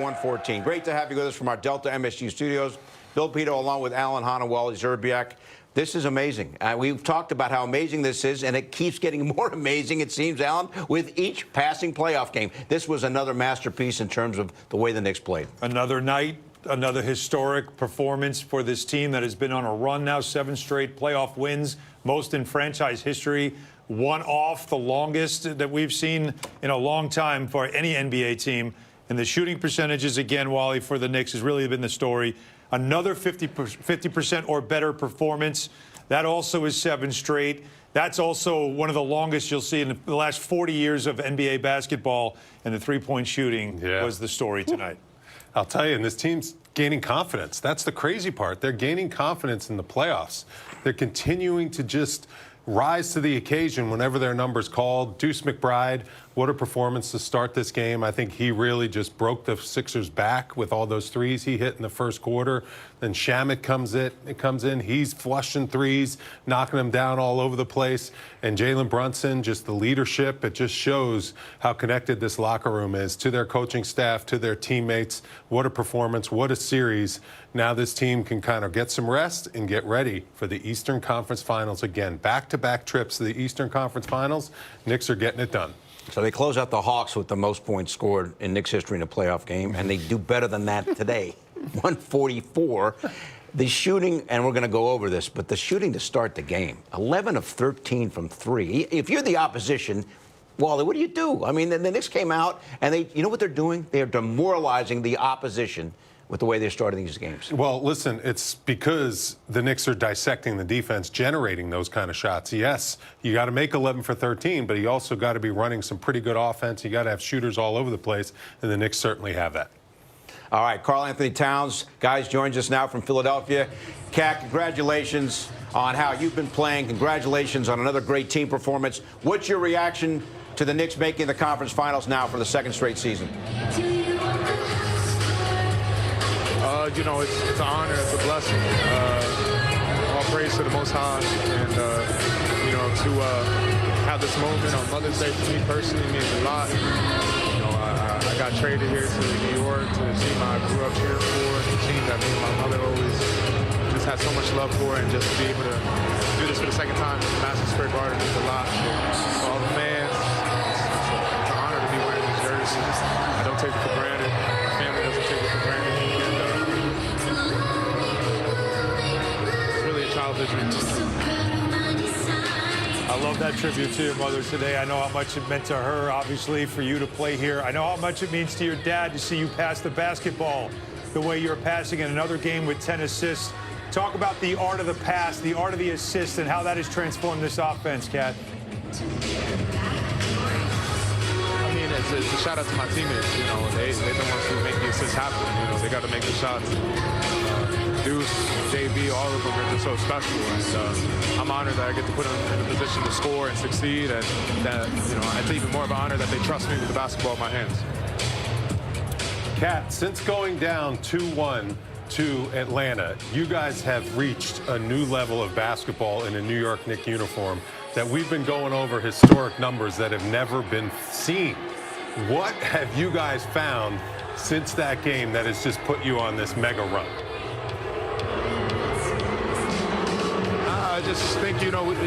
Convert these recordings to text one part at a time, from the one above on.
114. Great to have you with us from our Delta MSU studios. Bill Pito along with Alan Hahn and Wally Zerbiak. This is amazing. We've talked about how amazing this is, and it keeps getting more amazing, it seems, Alan, with each passing playoff game. This was another masterpiece in terms of the way the Knicks played. Another night, another historic performance for this team that has been on a run now, 7 straight playoff wins, most in franchise history. One off, the longest that we've seen in a long time for any NBA team. And the shooting percentages, again, Wally, for the Knicks has really been the story. Another 50% or better performance. That also is 7 straight. That's also one of the longest you'll see in the last 40 years of NBA basketball. And the three-point shooting was the story tonight. I'll tell you, and this team's gaining confidence. That's the crazy part. They're gaining confidence in the playoffs. They're continuing to just rise to the occasion whenever their number's called. Deuce McBride, what a performance to start this game. I think he really just broke the Sixers back with all those threes he hit in the first quarter. Then Shamet comes in. He's flushing threes, knocking them down all over the place. And Jalen Brunson, just the leadership. It just shows how connected this locker room is to their coaching staff, to their teammates. What a performance. What a series. Now this team can kind of get some rest and get ready for the Eastern Conference Finals again. Back-to-back trips to the Eastern Conference Finals. Knicks are getting it done. So they close out the Hawks with the most points scored in Knicks history in a playoff game, and they do better than that today. 144. The shooting, and we're going to go over this, but the shooting to start the game, 11 of 13 from 3. If you're the opposition, Wally, what do you do? I mean, the Knicks came out, and you know what they're doing? They're demoralizing the opposition with the way they're starting these games. Well, listen, it's because the Knicks are dissecting the defense, generating those kind of shots. Yes, you got to make 11 for 13, but you also got to be running some pretty good offense. You got to have shooters all over the place, and the Knicks certainly have that. All right, Karl-Anthony Towns, guys, joins us now from Philadelphia. Cat, congratulations on how you've been playing. Congratulations on another great team performance. What's your reaction to the Knicks making the conference finals now for the 2nd straight season? You know, it's an honor, it's a blessing. All praise to the Most High. And, you know, to have this moment on Mother's Day for me personally means a lot. You know, I got traded here to New York to the team I grew up cheering for, the team that me and my mother always just had so much love for, and just to be able to do this for the 2nd time in Madison Square Garden means a lot. So all the fans, it's an honor to be wearing these jerseys. I don't take it for granted. My family doesn't take it for granted. I love that tribute to your mother today. I know how much it meant to her, obviously, for you to play here. I know how much it means to your dad to see you pass the basketball the way you're passing in another game with 10 assists. Talk about the art of the pass, the art of the assist, and how that has transformed this offense, Cat. I mean, it's a shout out to my teammates. You know, they're the ones who make the assists happen. You know, they got to make the shots. Deuce, JB, all of them are just so special. And I'm honored that I get to put them in a position to score and succeed. And that, you know, it's even more of an honor that they trust me with the basketball in my hands. Cat, since going down 2-1 to Atlanta, you guys have reached a new level of basketball in a New York Knicks uniform that we've been going over historic numbers that have never been seen. What have you guys found since that game that has just put you on this mega run? I just think, you know, it's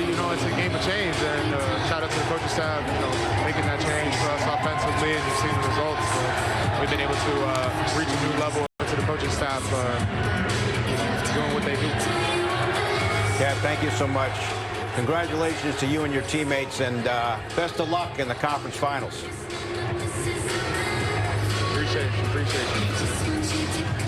a game of change, and shout out to the coaching staff, you know, making that change for us offensively, and you've seen the results. We've been able to reach a new level to the coaching staff, doing what they do. Cat, thank you so much. Congratulations to you and your teammates, and best of luck in the conference finals. Appreciate you.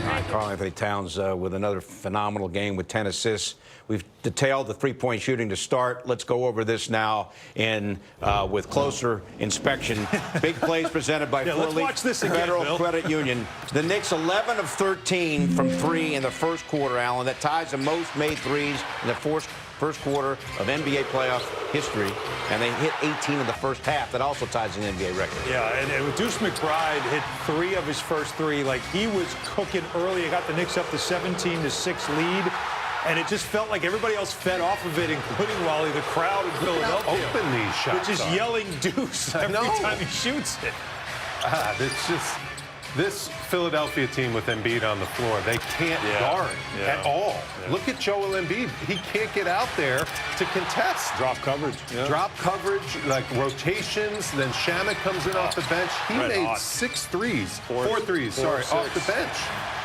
All right, Karl-Anthony Towns with another phenomenal game with 10 assists. We've detailed the three-point shooting to start. Let's go over this now with closer inspection. Big plays presented by Federal Credit Union. The Knicks 11 of 13 from 3 in the first quarter, Allen. That ties the most made threes in the first quarter of NBA playoff history, and they hit 18 in the first half. That also ties an NBA record. Yeah, and Deuce McBride hit 3 of his first 3. Like, he was cooking early. It got the Knicks up to 17-6 lead, and it just felt like everybody else fed off of it, including Wally, the crowd in Philadelphia. Open these shots. Which is yelling Deuce every time he shoots it. It's just this Philadelphia team with Embiid on the floor. They can't guard at all. Look at Joel Embiid. He can't get out there to contest. Drop coverage. Drop coverage, like rotations. Then Shamet comes in off the bench. He made 6 threes. 4 threes, off the bench.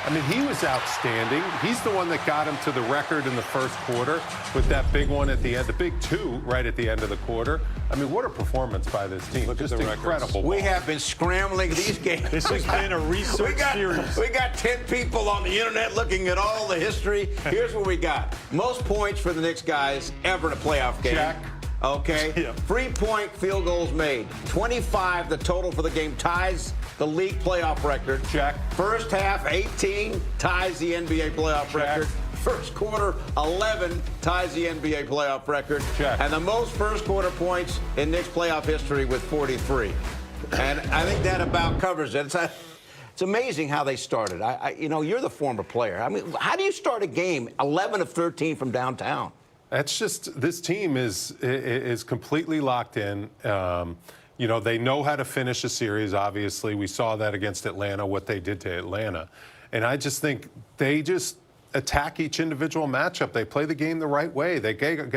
I mean, he was outstanding. He's the one that got him to the record in the first quarter with that big one at the end, the big 2 right at the end of the quarter. I mean, what a performance by this team. Look Just at the incredible. We have been scrambling these games. This has been a research series. We got 10 people on the internet looking at all the history. Here's what we got. Most points for the Knicks guys ever in a playoff game. Check. Okay. Yeah. 3-point field goals made. 25 the total for the game, ties the league playoff record. Check. First half, 18 ties the NBA playoff record. First quarter, 11 ties the NBA playoff record. Check. And the most first quarter points in Knicks playoff history with 43. And I think that about covers it. It's amazing how they started. You know, you're the former player. I mean, how do you start a game 11 of 13 from downtown? That's just, this team is completely locked in. You know, they know how to finish a series, obviously. We saw that against Atlanta, what they did to Atlanta. And I just think they just attack each individual matchup. They play the game the right way. They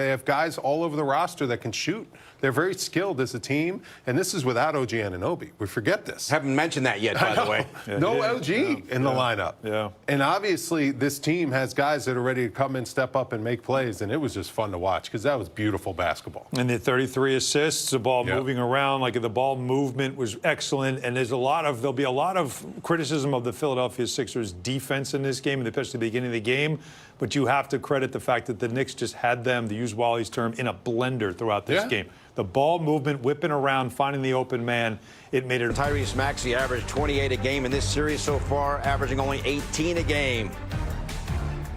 have guys all over the roster that can shoot. They're very skilled as a team, and this is without OG Anunoby. We forget this. Haven't mentioned that yet, by the way. No OG in the lineup. Yeah. And obviously, this team has guys that are ready to come in, step up, and make plays, and it was just fun to watch because that was beautiful basketball. And the 33 assists, the ball moving around, like the ball movement was excellent. And there'll be a lot of criticism of the Philadelphia Sixers defense in this game, especially the beginning of the game. But you have to credit the fact that the Knicks just had them, to use Wally's term, in a blender throughout this game. The ball movement, whipping around, finding the open man, it made it. Tyrese Maxey averaged 28 a game in this series so far, averaging only 18 a game.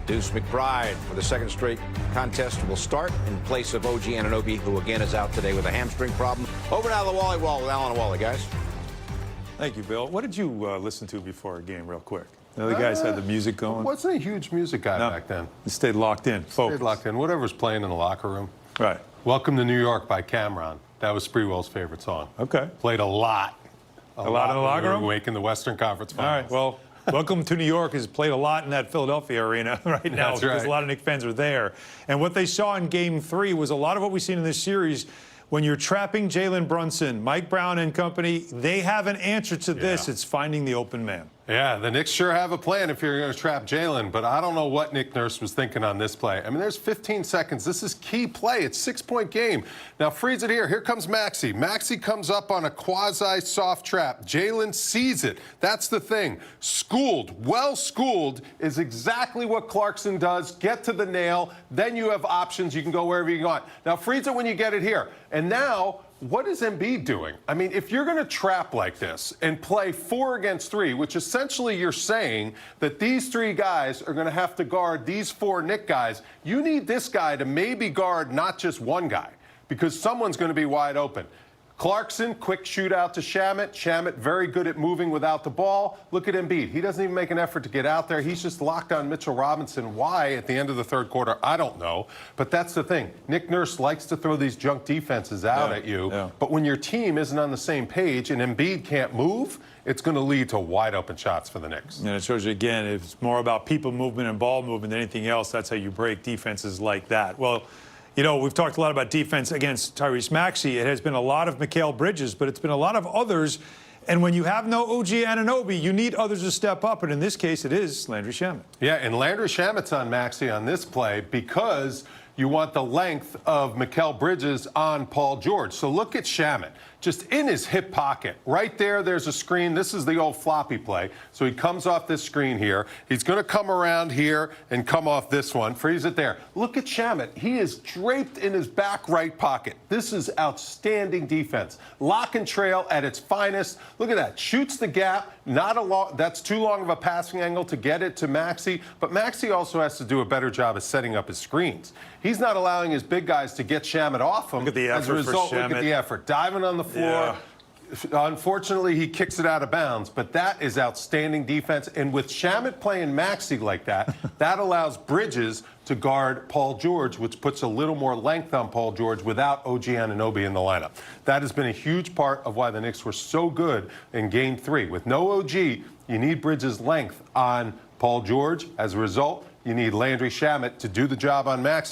Deuce McBride for the second straight contest will start in place of OG Anunoby, who again is out today with a hamstring problem. Over now to the Wally Wall with Alan and Wally, guys. Thank you, Bill. What did you listen to before a game, real quick? The other guys had the music going. Wasn't a huge music guy back then. You stayed locked in, focused. Stayed locked in. Whatever's playing in the locker room. Right. Welcome to New York by Cameron. That was Spreewell's favorite song. Okay. Played a lot. A lot in the locker room? Making the Western Conference All Finals. right, well, Welcome to New York has played a lot in that Philadelphia arena right now. That's because right. a lot of Knicks fans are there. And what they saw in Game 3 was a lot of what we've seen in this series. When you're trapping Jalen Brunson, Mike Brown and company, they have an answer to this. It's finding the open man. Yeah, the Knicks sure have a plan if you're going to trap Jalen, but I don't know what Nick Nurse was thinking on this play. I mean, there's 15 seconds. This is key play. It's a 6-point game. Now, freeze it here. Here comes Maxey. Maxey comes up on a quasi-soft trap. Jalen sees it. That's the thing. Schooled, well-schooled is exactly what Clarkson does. Get to the nail. Then you have options. You can go wherever you want. Now, freeze it when you get it here. And now, what is Embiid doing? I mean, if you're going to trap like this and play 4 against 3, which essentially you're saying that these 3 guys are going to have to guard these 4 Knick guys, you need this guy to maybe guard not just one guy because someone's going to be wide open. Clarkson, quick shootout to Shamet. Shamet, very good at moving without the ball. Look at Embiid. He doesn't even make an effort to get out there. He's just locked on Mitchell Robinson. Why at the end of the third quarter? I don't know. But that's the thing. Nick Nurse likes to throw these junk defenses out at you. But when your team isn't on the same page and Embiid can't move, it's going to lead to wide open shots for the Knicks. And it shows you, again, it's more about people movement and ball movement than anything else. That's how you break defenses like that. Well, you know, we've talked a lot about defense against Tyrese Maxey. It has been a lot of Mikal Bridges, but it's been a lot of others. And when you have no OG Anunoby, you need others to step up. And in this case, it is Landry Shamet. Yeah, and Landry Shamet's on Maxey on this play because you want the length of Mikal Bridges on Paul George. So look at Shamet. Just in his hip pocket. Right there, there's a screen. This is the old floppy play. So he comes off this screen here. He's going to come around here and come off this one. Freeze it there. Look at Shamet. He is draped in his back right pocket. This is outstanding defense. Lock and trail at its finest. Look at that. Shoots the gap. That's too long of a passing angle to get it to Maxey. But Maxey also has to do a better job of setting up his screens. He's not allowing his big guys to get Shamet off him. Look at the effort As a result, for Shamet. look at the effort. Diving on the floor. Unfortunately, he kicks it out of bounds, but that is outstanding defense. And with Shamet playing Maxey like that, that allows Bridges to guard Paul George, which puts a little more length on Paul George without OG Anunoby in the lineup. That has been a huge part of why the Knicks were so good in Game 3. With no OG, you need Bridges' length on Paul George. As a result, you need Landry Shamet to do the job on Maxey.